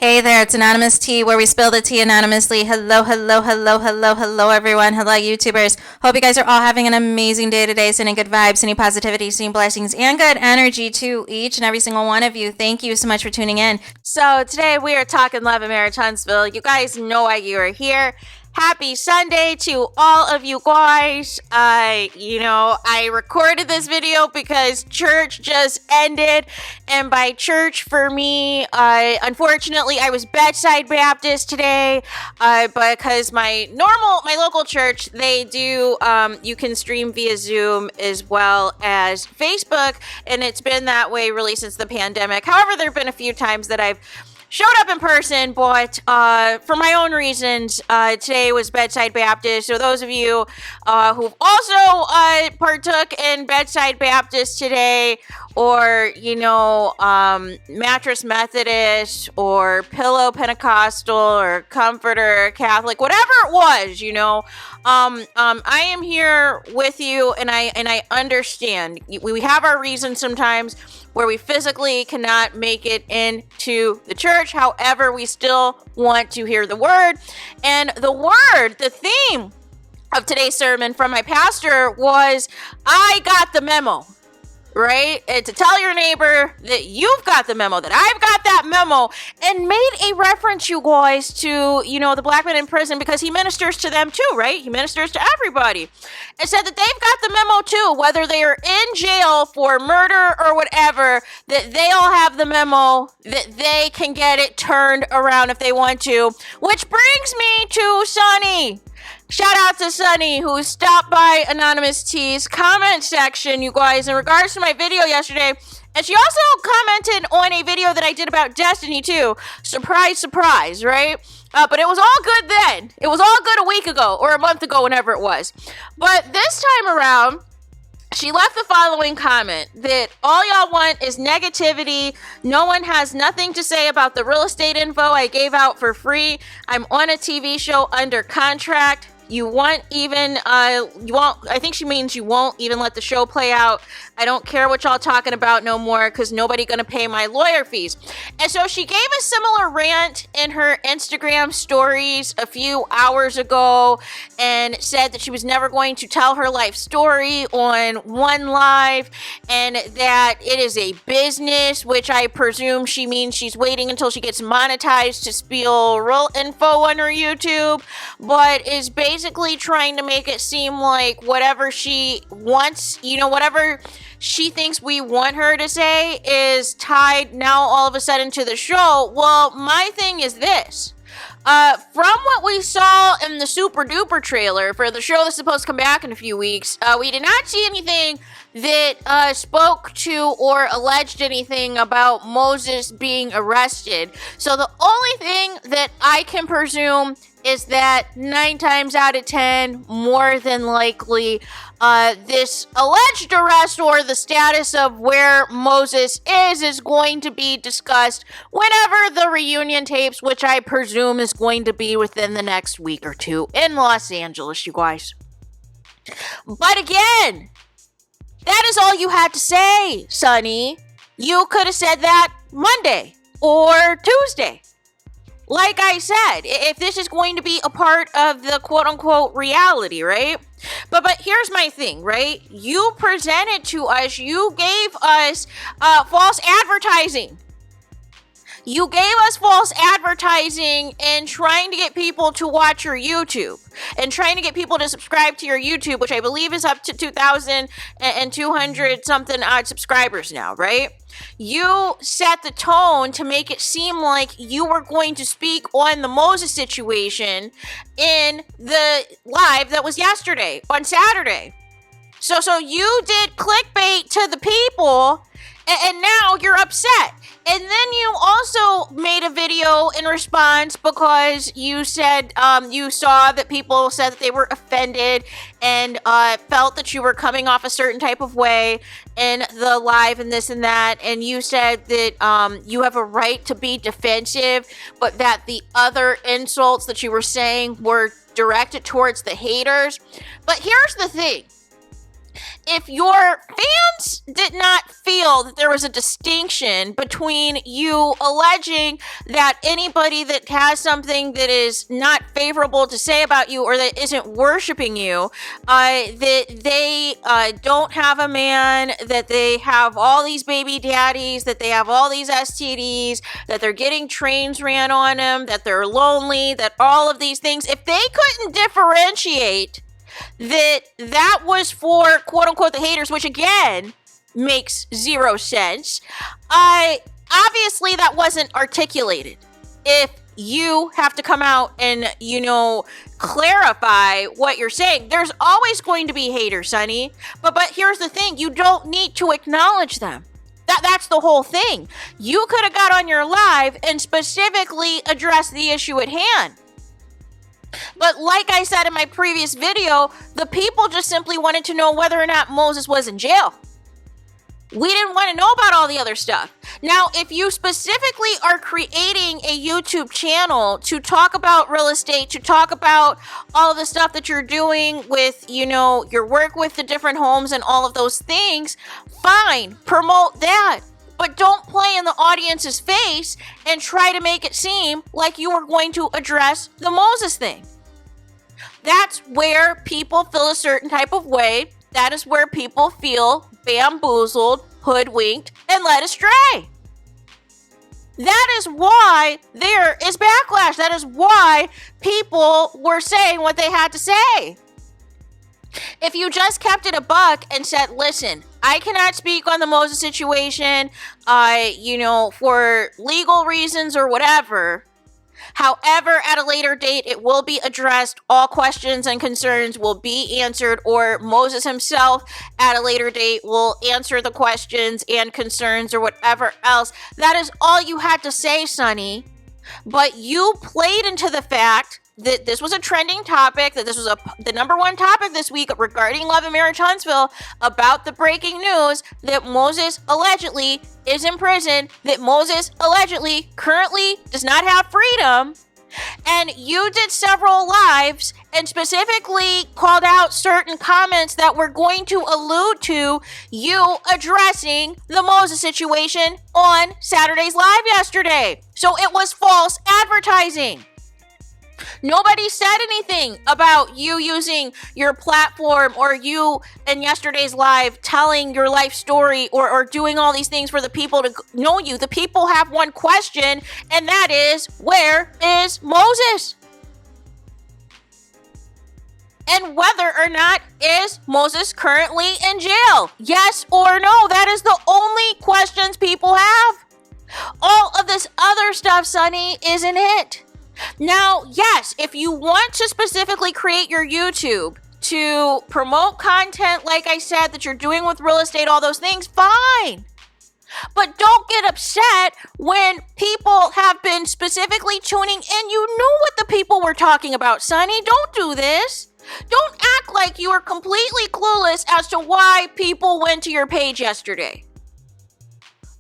Hey there, it's Anonymous Tea, where we spill the tea anonymously. Hello, hello, hello, hello, hello, everyone. Hello, YouTubers. Hope you guys are all having an amazing day today, sending good vibes, sending positivity, sending blessings, and good energy to each and every single one of you. Thank you so much for tuning in. So today we are talking love and marriage, Huntsville. You guys know why you are here. Happy Sunday to all of you guys. I recorded this video because church just ended, and by church for me, unfortunately, I was Bedside Baptist today, because my local church, they do, you can stream via Zoom as well as Facebook, and it's been that way really since the pandemic. However, there have been a few times that I've showed up in person, but for my own reasons, today was Bedside Baptist. So those of you who've also partook in Bedside Baptist today, or, Mattress Methodist, or Pillow Pentecostal, or Comforter Catholic, whatever it was, I am here with you, and I understand. We have our reasons sometimes where we physically cannot make it into the church. However, we still want to hear the word. And the theme of today's sermon from my pastor was, I got the memo. Right? And to tell your neighbor that you've got the memo, that I've got that memo, and made a reference, you guys, to, the black men in prison, because he ministers to them too, right? He ministers to everybody. And said that they've got the memo too, whether they are in jail for murder or whatever, that they all have the memo, that they can get it turned around if they want to. Which brings me to SUNNI. Shout out to SUNNI, who stopped by Anonymous T's comment section, you guys, in regards to my video yesterday. And she also commented on a video that I did about Destiny too. Surprise, surprise, right? But it was all good then. It was all good a week ago, or a month ago, whenever it was. But this time around, she left the following comment, that all y'all want is negativity. No one has nothing to say about the real estate info I gave out for free. I'm on a TV show under contract. You won't even, I think she means you won't even let the show play out. I don't care what y'all talking about no more, because nobody gonna pay my lawyer fees. And so she gave a similar rant in her Instagram stories a few hours ago, and said that she was never going to tell her life story on One Live, and that it is a business, which I presume she means she's waiting until she gets monetized to spill real info on her YouTube, but is basically trying to make it seem like whatever she wants, whatever she thinks we want her to say is tied now all of a sudden to the show. Well, my thing is this. From what we saw in the super duper trailer for the show that's supposed to come back in a few weeks, we did not see anything that spoke to or alleged anything about Moses being arrested. So the only thing that I can presume is that 9 times out of 10, more than likely, this alleged arrest, or the status of where Moses is going to be discussed whenever the reunion tapes, which I presume is going to be within the next week or two in Los Angeles, you guys. But again, that is all you had to say, SUNNI. You could have said that Monday or Tuesday. Like I said, if this is going to be a part of the quote-unquote reality, right? But here's my thing, right? You presented to us, you gave us false advertising. You gave us false advertising and trying to get people to watch your YouTube, and trying to get people to subscribe to your YouTube, which I believe is up to 2,200 something odd subscribers now, right? You set the tone to make it seem like you were going to speak on the Moses situation in the live that was yesterday, on Saturday. So you did clickbait to the people, and now you're upset. And then you also made a video in response because you said you saw that people said that they were offended and felt that you were coming off a certain type of way in the live and this and that. And you said that you have a right to be defensive, but that the other insults that you were saying were directed towards the haters. But here's the thing. if your fans did not feel that there was a distinction between you alleging that anybody that has something that is not favorable to say about you or that isn't worshiping you, that they don't have a man, that they have all these baby daddies, that they have all these STDs, that they're getting trains ran on them, that they're lonely, that all of these things, if they couldn't differentiate that was for quote unquote the haters, which again makes zero sense. Obviously that wasn't articulated. If you have to come out and, clarify what you're saying, there's always going to be haters, Sunny. But here's the thing, you don't need to acknowledge them. That's the whole thing. You could have got on your live and specifically addressed the issue at hand. But like I said in my previous video, the people just simply wanted to know whether or not Moses was in jail. We didn't want to know about all the other stuff. Now, if you specifically are creating a YouTube channel to talk about real estate, to talk about all of the stuff that you're doing with, your work with the different homes and all of those things, fine, promote that. But don't play in the audience's face and try to make it seem like you are going to address the Moses thing. That's where people feel a certain type of way. That is where people feel bamboozled, hoodwinked, and led astray. That is why there is backlash. That is why people were saying what they had to say. If you just kept it a buck and said, listen, I cannot speak on the Moses situation, for legal reasons or whatever. However, at a later date, it will be addressed. All questions and concerns will be answered, or Moses himself at a later date will answer the questions and concerns or whatever else. That is all you had to say, Sunny. But you played into the fact that this was a trending topic, that this was the number one topic this week regarding Love and Marriage Huntsville, about the breaking news that Moses allegedly is in prison, that Moses allegedly currently does not have freedom. And you did several lives and specifically called out certain comments that were going to allude to you addressing the Moses situation on Saturday's live yesterday. So it was false advertising. Nobody said anything about you using your platform or you in yesterday's live telling your life story or doing all these things for the people to know you. The people have one question, and that is, where is Moses? And whether or not is Moses currently in jail? Yes or no? That is the only questions people have. All of this other stuff, Sunny, isn't it? Now, yes, if you want to specifically create your YouTube to promote content, like I said, that you're doing with real estate, all those things, fine. But don't get upset when people have been specifically tuning in. You knew what the people were talking about, Sunny. Don't do this. Don't act like you are completely clueless as to why people went to your page yesterday.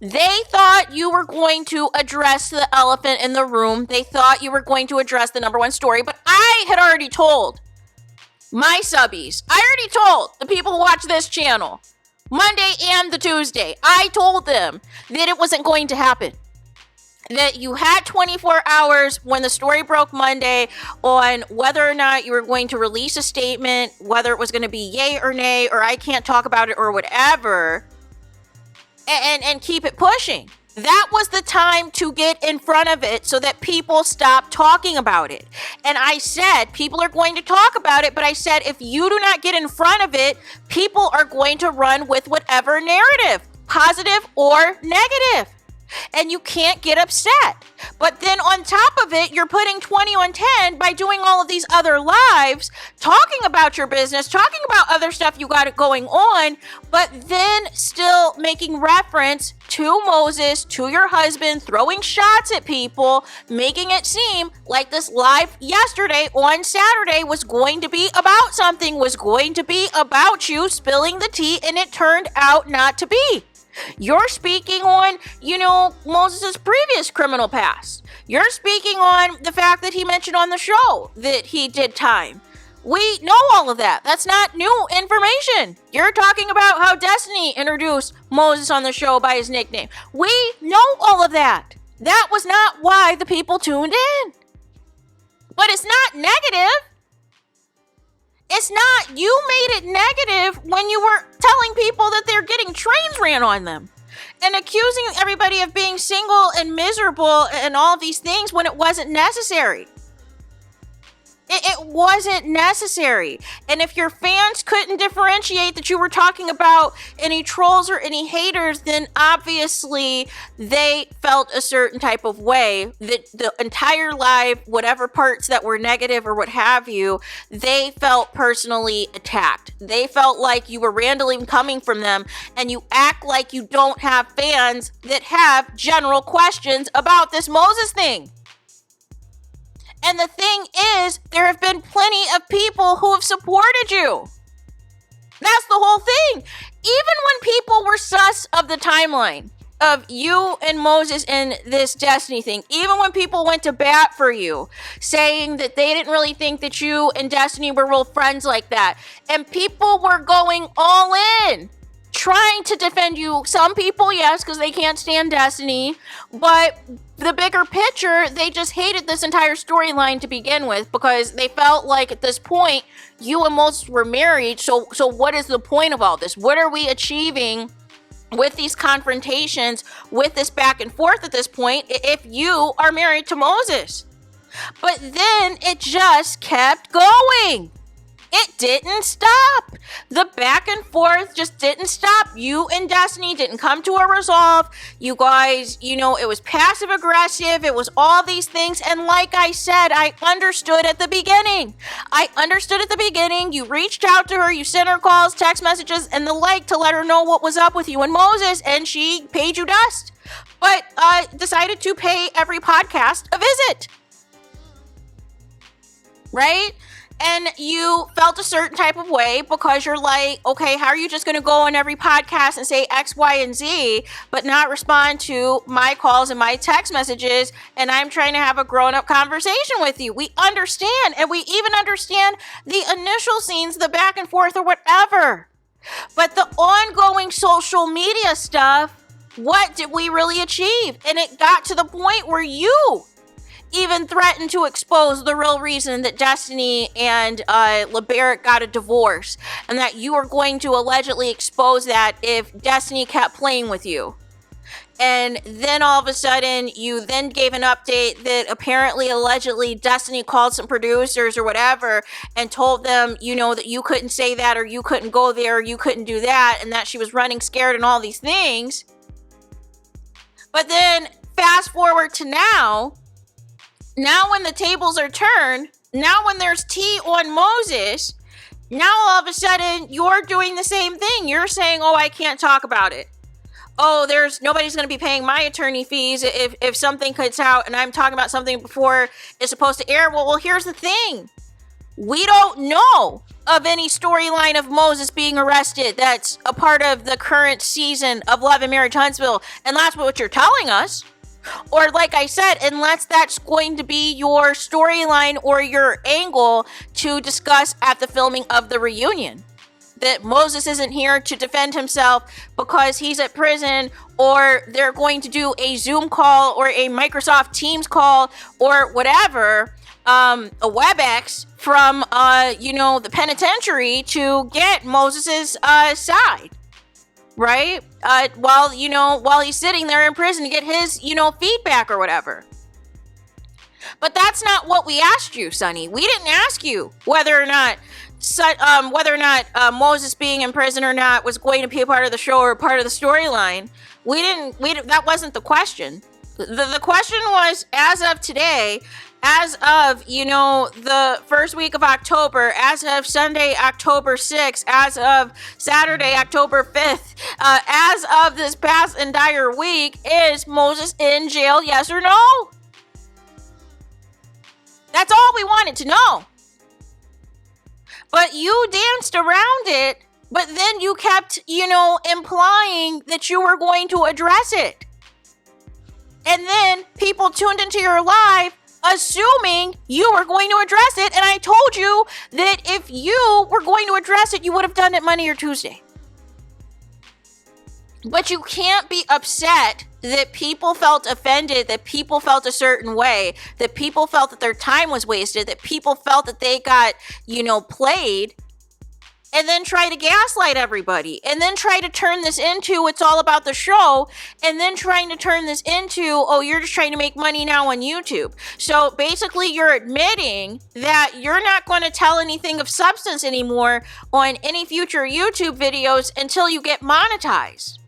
They thought you were going to address the elephant in the room. They thought you were going to address the number one story. But I had already told my subbies, I already told the people who watch this channel, Monday and the Tuesday, I told them that it wasn't going to happen. That you had 24 hours when the story broke Monday on whether or not you were going to release a statement, whether it was going to be yay or nay, or I can't talk about it or whatever. And keep it pushing. That was the time to get in front of it so that people stop talking about it. And I said, people are going to talk about it, but I said, if you do not get in front of it, people are going to run with whatever narrative, positive or negative. And you can't get upset. But then on top of it, you're putting 20 on 10 by doing all of these other lives, talking about your business, talking about other stuff you got going on, but then still making reference to Moses, to your husband, throwing shots at people, making it seem like this live yesterday on Saturday was going to be about something, was going to be about you spilling the tea, and it turned out not to be. You're speaking on, Moses' previous criminal past. You're speaking on the fact that he mentioned on the show that he did time. We know all of that. That's not new information. You're talking about how Destiny introduced Moses on the show by his nickname. We know all of that. That was not why the people tuned in. But it's not negative. It's not, you made it negative when you were telling people that they're getting trains ran on them and accusing everybody of being single and miserable and all these things when it wasn't necessary. It wasn't necessary. And if your fans couldn't differentiate that you were talking about any trolls or any haters, then obviously they felt a certain type of way that the entire live, whatever parts that were negative or what have you, they felt personally attacked. They felt like you were randomly coming from them, and you act like you don't have fans that have general questions about this Moses thing. And the thing is, there have been plenty of people who have supported you. That's the whole thing. Even when people were sus of the timeline of you and Moses and this Destiny thing, even when people went to bat for you, saying that they didn't really think that you and Destiny were real friends like that, and people were going all in, trying to defend you. Some people, yes, because they can't stand Destiny, but the bigger picture, they just hated this entire storyline to begin with because they felt like at this point, you and Moses were married, so what is the point of all this? What are we achieving with these confrontations, with this back and forth at this point, if you are married to Moses? But then it just kept going. It didn't stop. The back and forth just didn't stop. You and Destiny didn't come to a resolve. You guys, you know, it was passive aggressive. It was all these things. And like I said, I understood at the beginning. You reached out to her. You sent her calls, text messages, and the like to let her know what was up with you and Moses. And she paid you dust. But decided to pay every podcast a visit. Right? And you felt a certain type of way because you're like, okay, how are you just going to go on every podcast and say X, Y, and Z, but not respond to my calls and my text messages? And I'm trying to have a grown-up conversation with you. We understand, and we even understand the initial scenes, the back and forth or whatever. But the ongoing social media stuff, what did we really achieve? And it got to the point where you even threatened to expose the real reason that Destiny and LeBarrett got a divorce, and that you were going to allegedly expose that if Destiny kept playing with you. And then all of a sudden, you then gave an update that apparently, allegedly, Destiny called some producers or whatever and told them, you know, that you couldn't say that, or you couldn't go there, or you couldn't do that, and that she was running scared and all these things. But then, fast forward to now when the tables are turned, now when there's tea on Moses, now all of a sudden you're doing the same thing. You're saying, oh, I can't talk about it. Oh, nobody's going to be paying my attorney fees if something cuts out and I'm talking about something before it's supposed to air. Well, here's the thing. We don't know of any storyline of Moses being arrested that's a part of the current season of Love and Marriage Huntsville. And that's what you're telling us. Or like I said, unless that's going to be your storyline or your angle to discuss at the filming of the reunion. That Moses isn't here to defend himself because he's at prison, or they're going to do a Zoom call or a Microsoft Teams call or whatever, a WebEx from, the penitentiary to get Moses's side. Right? While he's sitting there in prison to get his, feedback or whatever. But that's not what we asked you, Sunny. We didn't ask you whether or not Moses being in prison or not was going to be a part of the show or part of the storyline. That wasn't the question. The question was, as of today, as of, the first week of October, as of Sunday, October 6th, as of Saturday, October 5th, as of this past entire week, is Moses in jail, yes or no? That's all we wanted to know. But you danced around it, but then you kept, implying that you were going to address it. And then people tuned into your live assuming you were going to address it. And I told you that if you were going to address it, you would have done it Monday or Tuesday. But you can't be upset that people felt offended, that people felt a certain way, that people felt that their time was wasted, that people felt that they got, played, and then try to gaslight everybody, and then try to turn this into it's all about the show, and then trying to turn this into, oh, you're just trying to make money now on YouTube. So basically you're admitting that you're not going to tell anything of substance anymore on any future YouTube videos until you get monetized.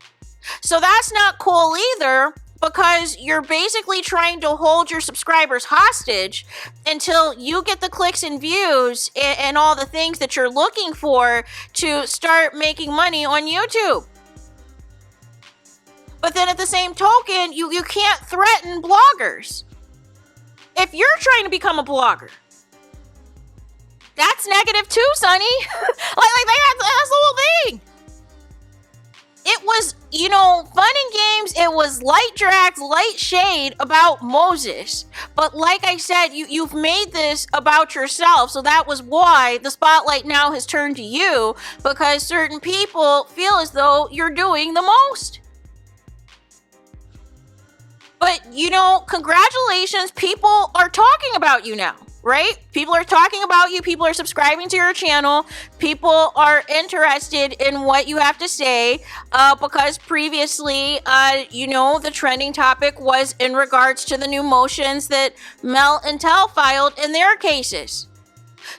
So that's not cool either, because you're basically trying to hold your subscribers hostage until you get the clicks and views and all the things that you're looking for to start making money on YouTube. But then at the same token, you can't threaten bloggers. If you're trying to become a blogger, that's negative too, Sunny. That's the whole thing. It was, fun and games. It was light drags, light shade about Moses. But like I said, you've made this about yourself. So that was why the spotlight now has turned to you, because certain people feel as though you're doing the most. But, congratulations. People are talking about you now. Right? People are talking about you. People are subscribing to your channel. People are interested in what you have to say because previously, the trending topic was in regards to the new motions that Mel and Tel filed in their cases.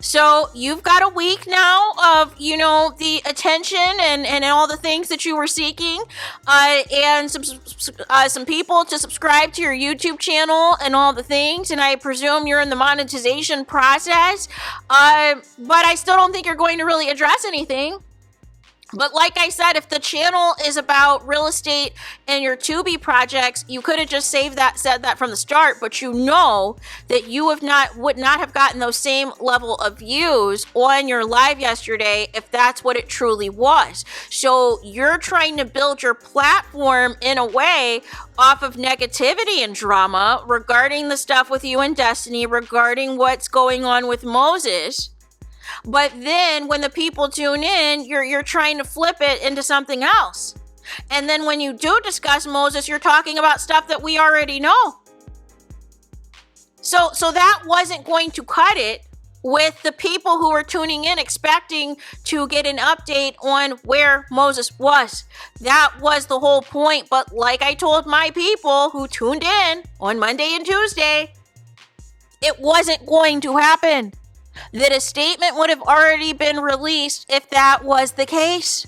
So you've got a week now of, the attention and all the things that you were seeking, and some people to subscribe to your YouTube channel and all the things. And I presume you're in the monetization process, but I still don't think you're going to really address anything. But like I said, if the channel is about real estate and your Tubi projects, you could have just said that from the start, but you know that you would not have gotten those same level of views on your live yesterday if that's what it truly was. So you're trying to build your platform in a way off of negativity and drama regarding the stuff with you and Destiny, regarding what's going on with Moses. But then when the people tune in, you're trying to flip it into something else. And then when you do discuss Moses, you're talking about stuff that we already know. So that wasn't going to cut it with the people who were tuning in expecting to get an update on where Moses was. That was the whole point. But like I told my people who tuned in on Monday and Tuesday, it wasn't going to happen. That a statement would have already been released if that was the case.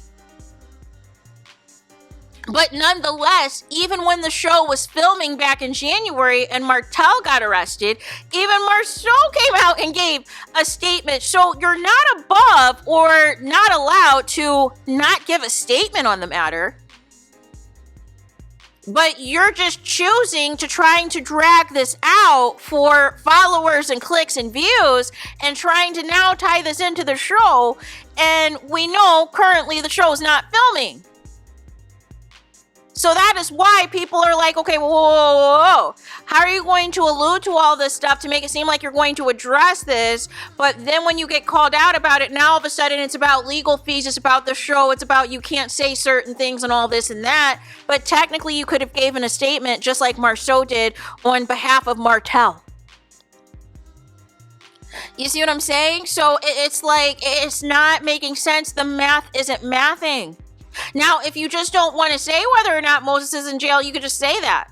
But nonetheless, even when the show was filming back in January and Martel got arrested, even Marceau came out and gave a statement. So you're not above or not allowed to not give a statement on the matter. But you're just choosing to trying to drag this out for followers and clicks and views and trying to now tie this into the show. And we know currently the show is not filming. So that is why people are like, okay, whoa. How are you going to allude to all this stuff to make it seem like you're going to address this? But then when you get called out about it, now all of a sudden it's about legal fees, it's about the show, it's about you can't say certain things and all this and that. But technically you could have given a statement just like Marceau did on behalf of Martel. You see what I'm saying? So it's like, it's not making sense. The math isn't mathing. Now, if you just don't want to say whether or not Moses is in jail, you could just say that.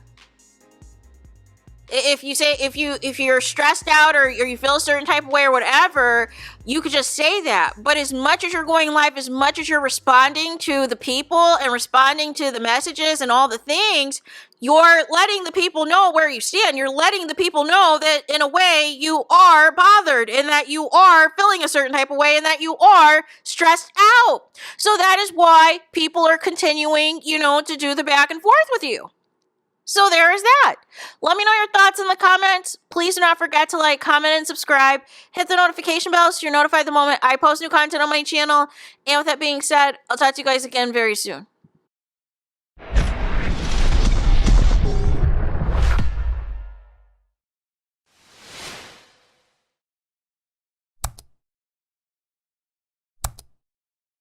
If you're stressed out or you feel a certain type of way or whatever, you could just say that. But as much as you're going live, as much as you're responding to the people and responding to the messages and all the things, you're letting the people know where you stand. You're letting the people know that in a way you are bothered and that you are feeling a certain type of way and that you are stressed out. So that is why people are continuing, to do the back and forth with you. So there is that. Let me know your thoughts in the comments. Please do not forget to like, comment, and subscribe. Hit the notification bell so you're notified the moment I post new content on my channel. And with that being said, I'll talk to you guys again very soon.